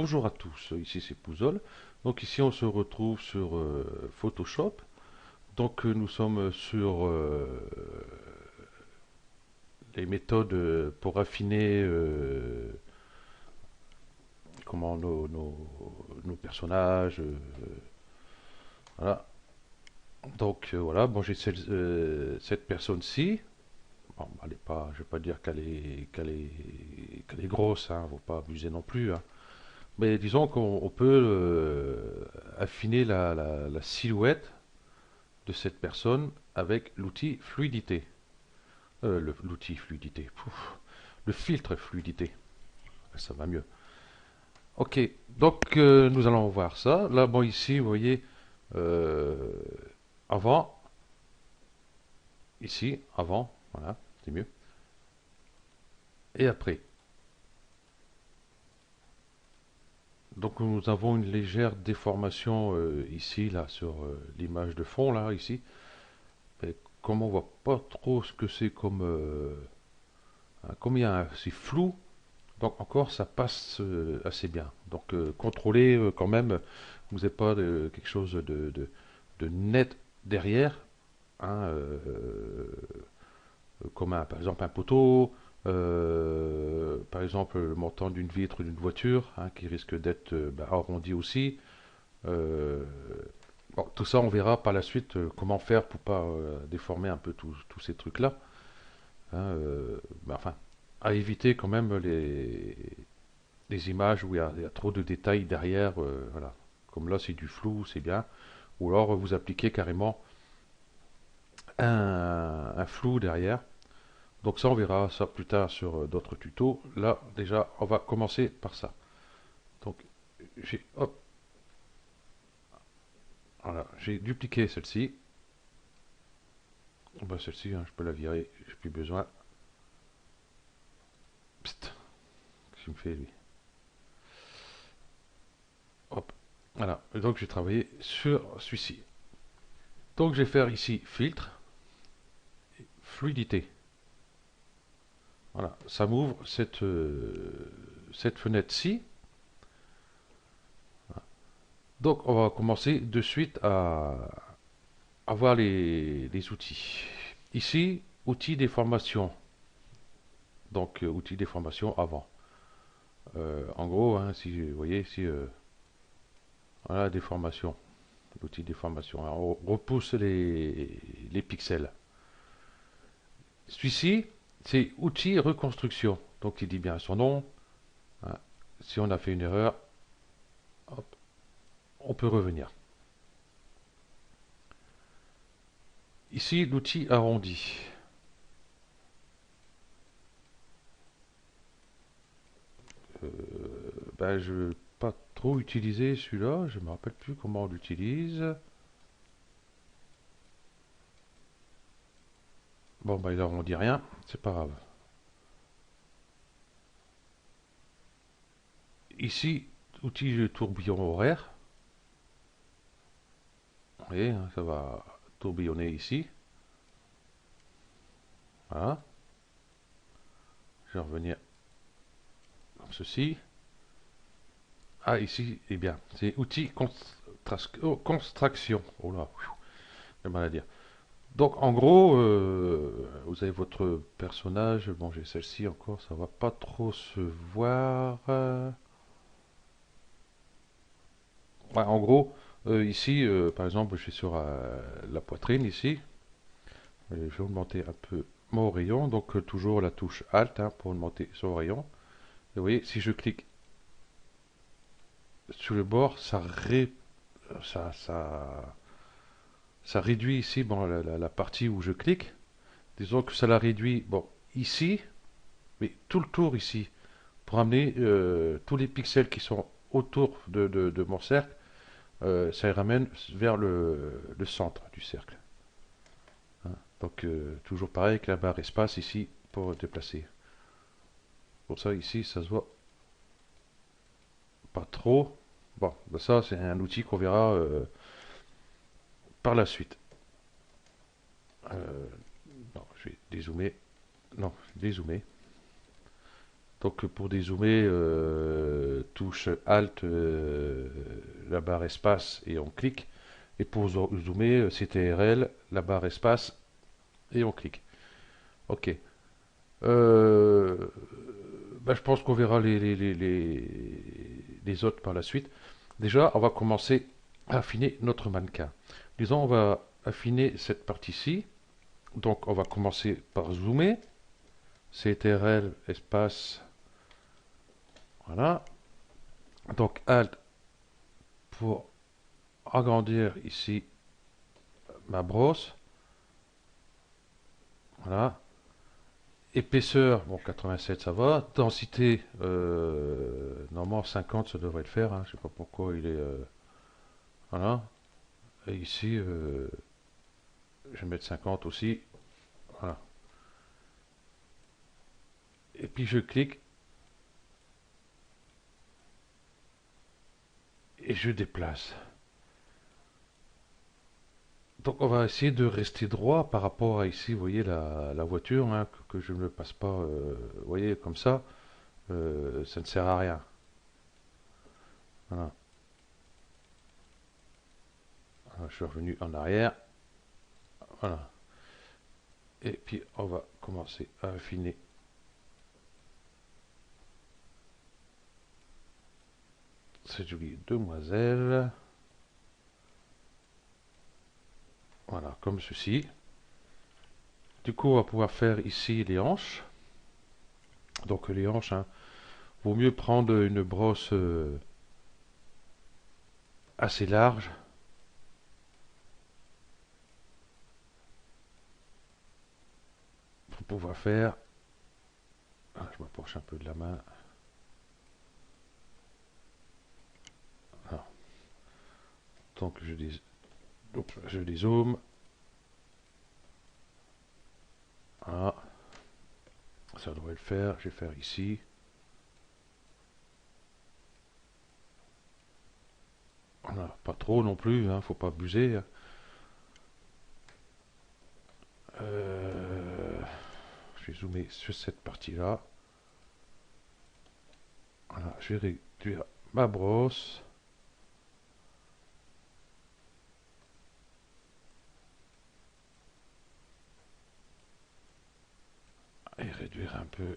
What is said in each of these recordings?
Bonjour à tous, ici c'est Pouzol. Donc ici on se retrouve sur Photoshop. Donc nous sommes sur les méthodes pour affiner comment nos personnages. Voilà. Donc voilà, bon j'ai cette personne-ci. Bon, elle est pas, je vais pas dire qu'elle est grosse, hein, faut pas abuser non plus, hein. Mais disons qu'on peut affiner la silhouette de cette personne avec l'outil fluidité. L'outil fluidité. Pouf. Le filtre fluidité. Ça va mieux. Ok, donc nous allons voir ça. Là, bon, ici, vous voyez, euh, avant, ici, avant, voilà, c'est mieux. Et après. Donc nous avons une légère déformation ici, là, sur l'image de fond, là, ici. Mais comme on voit pas trop ce que c'est comme, comme c'est flou, donc encore ça passe assez bien. Donc contrôlez quand même, vous n'avez pas quelque chose de net derrière, hein, comme par exemple un poteau, par exemple le montant d'une vitre d'une voiture, hein, qui risque d'être arrondi aussi. Euh, bon, tout ça on verra par la suite comment faire pour pas déformer un peu tous ces trucs-là, hein, enfin, à éviter quand même les images où il y a trop de détails derrière, voilà. Comme là, c'est du flou, c'est bien. Ou alors, vous appliquez carrément un flou derrière. Donc ça, on verra ça plus tard sur d'autres tutos. Là, déjà, on va commencer par ça. Donc, hop, voilà, j'ai dupliqué celle-ci. Ben, celle-ci, hein, je peux la virer, j'ai plus besoin. Psst, qu'est-ce qu'il me fait, lui? Hop, voilà. Et donc, j'ai travaillé sur celui-ci. Donc, je vais faire ici filtre, fluidité. Voilà, ça m'ouvre cette fenêtre-ci. Donc, on va commencer de suite à voir les outils. Ici, outils des formations. Donc, outils des formations avant. En gros, hein, si vous voyez, ici, voilà, des formations. L'outil des formations. Alors, on repousse les pixels. Celui-ci, c'est outil reconstruction. Donc, il dit bien son nom, hein. Si on a fait une erreur, hop, on peut revenir. Ici, l'outil arrondi. Ben, je ne vais pas trop utiliser celui-là. Je ne me rappelle plus comment on l'utilise. Bon, ben, il arrondit rien. C'est pas grave. Ici, outil de tourbillon horaire. Vous voyez, hein, ça va tourbillonner ici. Voilà. Je vais revenir comme ceci. Ah, ici, eh bien, c'est outil construction. Oh là, j'ai mal à dire. Donc, en gros, vous avez votre personnage. Bon, j'ai celle-ci encore, ça va pas trop se voir. Ouais, en gros, ici, par exemple, je suis sur la poitrine ici. Et je vais augmenter un peu mon rayon. Donc, toujours la touche Alt, hein, pour augmenter son rayon. Et vous voyez, si je clique sur le bord, ça, ça, ça réduit ici, bon, la partie où je clique. Disons que ça la réduit, bon, ici, mais tout le tour ici, pour amener tous les pixels qui sont autour de mon cercle, ça les ramène vers le centre du cercle, hein. Donc, toujours pareil avec la barre espace ici pour déplacer. Pour ça, ici, ça se voit pas trop. Bon, ben ça, c'est un outil qu'on verra par la suite. Non, je vais dézoomer. Non, dézoomer. Donc pour dézoomer, touche Alt, la barre espace et on clique. Et pour zoomer, CTRL, la barre espace et on clique. Ok. Euh, je pense qu'on verra les autres par la suite. Déjà, on va commencer à affiner notre mannequin. Disons, on va affiner cette partie-ci. Donc, on va commencer par zoomer. CTRL, espace. Voilà. Donc, Alt pour agrandir ici ma brosse. Voilà. Épaisseur, bon 87 ça va. Densité, normalement 50 ça devrait le faire. Hein. Je sais pas pourquoi il est... voilà. Et ici, je vais mettre 50 aussi. Voilà. Et puis je clique et je déplace. Donc on va essayer de rester droit par rapport à ici, vous voyez la voiture, hein, que je ne me passe pas, vous voyez comme ça ne sert à rien. Voilà. Voilà, je suis revenu en arrière. Voilà. Et puis on va commencer à affiner cette jolie demoiselle. Voilà, comme ceci. Du coup, on va pouvoir faire ici les hanches. Donc les hanches, hein, vaut mieux prendre une brosse assez large. Pour pouvoir faire... Ah, je m'approche un peu de la main. Alors, donc je dézoome. Voilà, ça devrait le faire. Je vais faire ici. Voilà, pas trop non plus, hein, faut pas abuser. Euh, je vais zoomer sur cette partie-là. Voilà, je vais réduire ma brosse. Et réduire un peu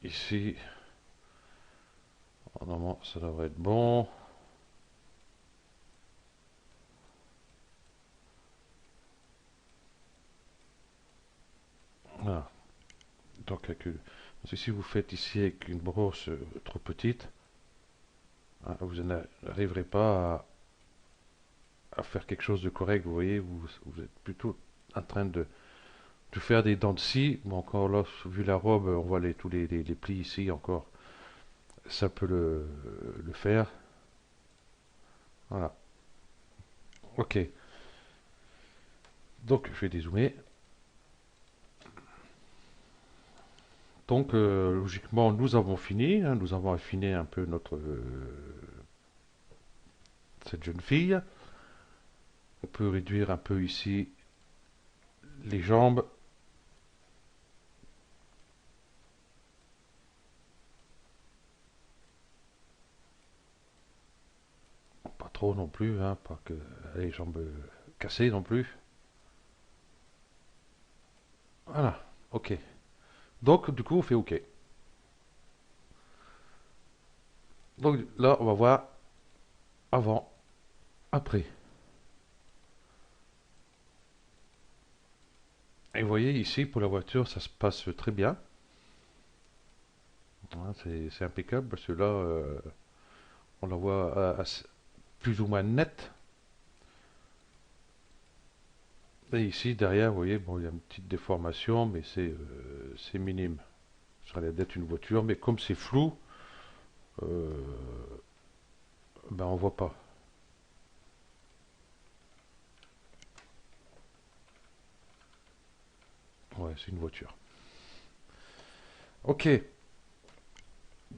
ici. Normalement, ça devrait être bon. Voilà. Donc, si vous faites ici avec une brosse trop petite, hein, vous n'arriverez pas à faire quelque chose de correct. Vous voyez, vous êtes plutôt en train de faire des dents de scie. Bon, encore là, vu la robe, on voit tous les plis ici encore. Ça peut le faire. Voilà. Ok. Donc, je vais dézoomer. Donc, logiquement, nous avons fini. Hein, nous avons affiné un peu cette jeune fille. On peut réduire un peu ici les jambes. Pas trop non plus, hein, pas que les jambes cassées non plus. Voilà. Ok. Donc, du coup, on fait OK. Donc là, on va voir avant, après. Et vous voyez ici, pour la voiture, ça se passe très bien. Hein, c'est impeccable parce que là, on la voit plus ou moins nette. Et ici, derrière, vous voyez, bon, il y a une petite déformation, mais c'est minime. Ça a l'air d'être une voiture, mais comme c'est flou, euh, ben on voit pas. Ouais, c'est une voiture. Ok.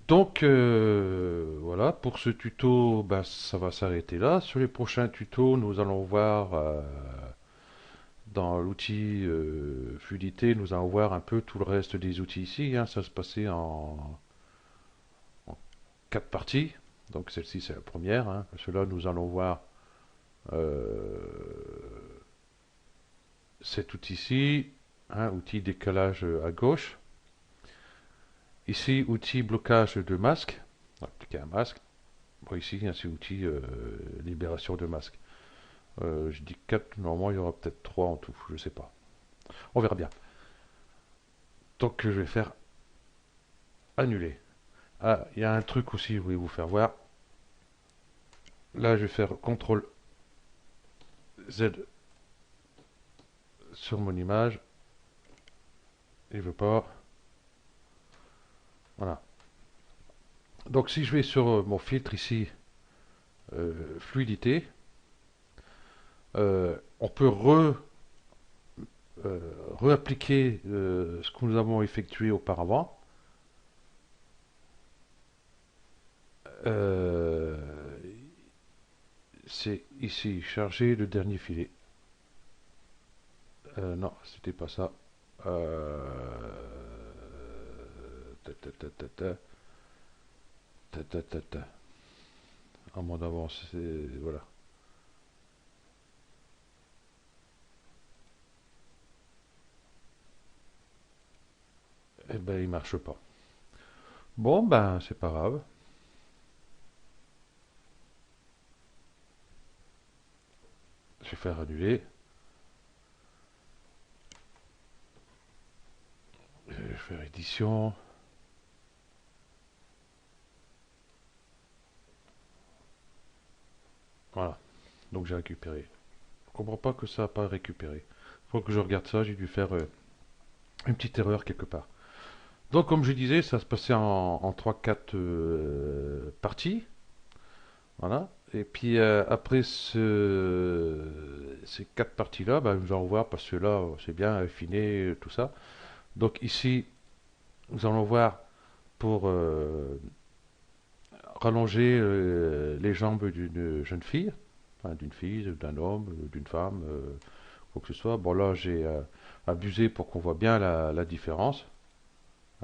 Donc voilà, pour ce tuto, ben, ça va s'arrêter là. Sur les prochains tutos, nous allons voir dans l'outil fluidité, nous allons voir un peu tout le reste des outils ici, hein. Ça se passait en quatre parties. Donc celle-ci c'est la première, hein. Cela nous allons voir euh, cet outil-ci, hein, outil décalage à gauche. Ici, outil blocage de masque. On va appliquer un masque. Bon, ici, hein, c'est outil libération de masque. Je dis 4, normalement il y aura peut-être 3 en tout, je sais pas. On verra bien. Donc je vais faire annuler. Ah, il y a un truc aussi, je voulais vous faire voir. Là, je vais faire CTRL Z sur mon image. Il veut pas. Voilà. Donc si je vais sur mon filtre ici, fluidité, on peut réappliquer ce que nous avons effectué auparavant. Euh, c'est ici, charger le dernier filet. Non, c'était pas ça. Ta, ta, ta, ta, ta. Ta, ta, ta, ta. En mode avance, voilà. Eh ben, il marche pas. Bon, ben, c'est pas grave. Je vais faire annuler. Je vais faire édition. Voilà. Donc j'ai récupéré. Je comprends pas que ça n'a pas récupéré. Faut que je regarde ça. J'ai dû faire une petite erreur quelque part. Donc comme je disais, ça se passait en 3-4 parties. Voilà. Et puis après ces quatre parties-là, ben, nous allons voir, parce que là, c'est bien affiné, tout ça. Donc ici, nous allons voir pour rallonger les jambes d'une jeune fille, enfin, d'une fille, d'un homme, d'une femme, quoi que ce soit. Bon là, j'ai abusé pour qu'on voit bien la différence,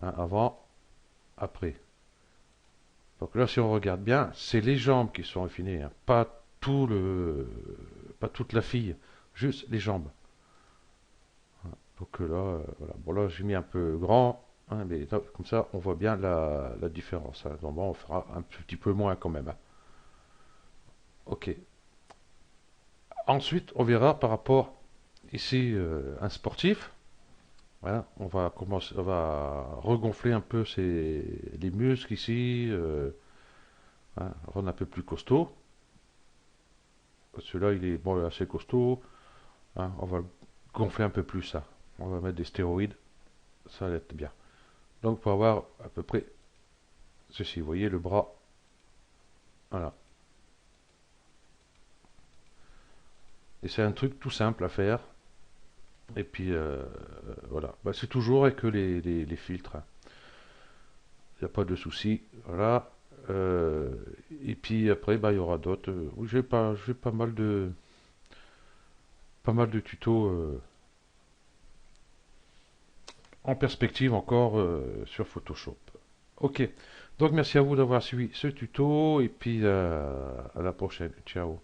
hein, avant, après. Donc là, si on regarde bien, c'est les jambes qui sont affinées, hein, pas toute la fille, juste les jambes. Donc là, voilà. Bon là, j'ai mis un peu grand, hein, mais là, comme ça, on voit bien la différence, hein. Donc bon, on fera un petit peu moins quand même, hein. Ok. Ensuite, on verra par rapport ici un sportif. Voilà, on va commencer, on va regonfler un peu les muscles ici, hein, rendre un peu plus costaud. Celui-là, il est bon, assez costaud, hein. On va gonfler un peu plus ça. On va mettre des stéroïdes, ça va être bien. Donc pour avoir à peu près ceci, vous voyez le bras, voilà. Et c'est un truc tout simple à faire. Et puis voilà, bah, c'est toujours avec les filtres, hein. Il n'y a pas de souci, voilà. Euh, et puis après, bah, il y aura d'autres. Oui, j'ai pas mal de tutos en perspective encore sur Photoshop. Ok, donc merci à vous d'avoir suivi ce tuto et puis à la prochaine. Ciao.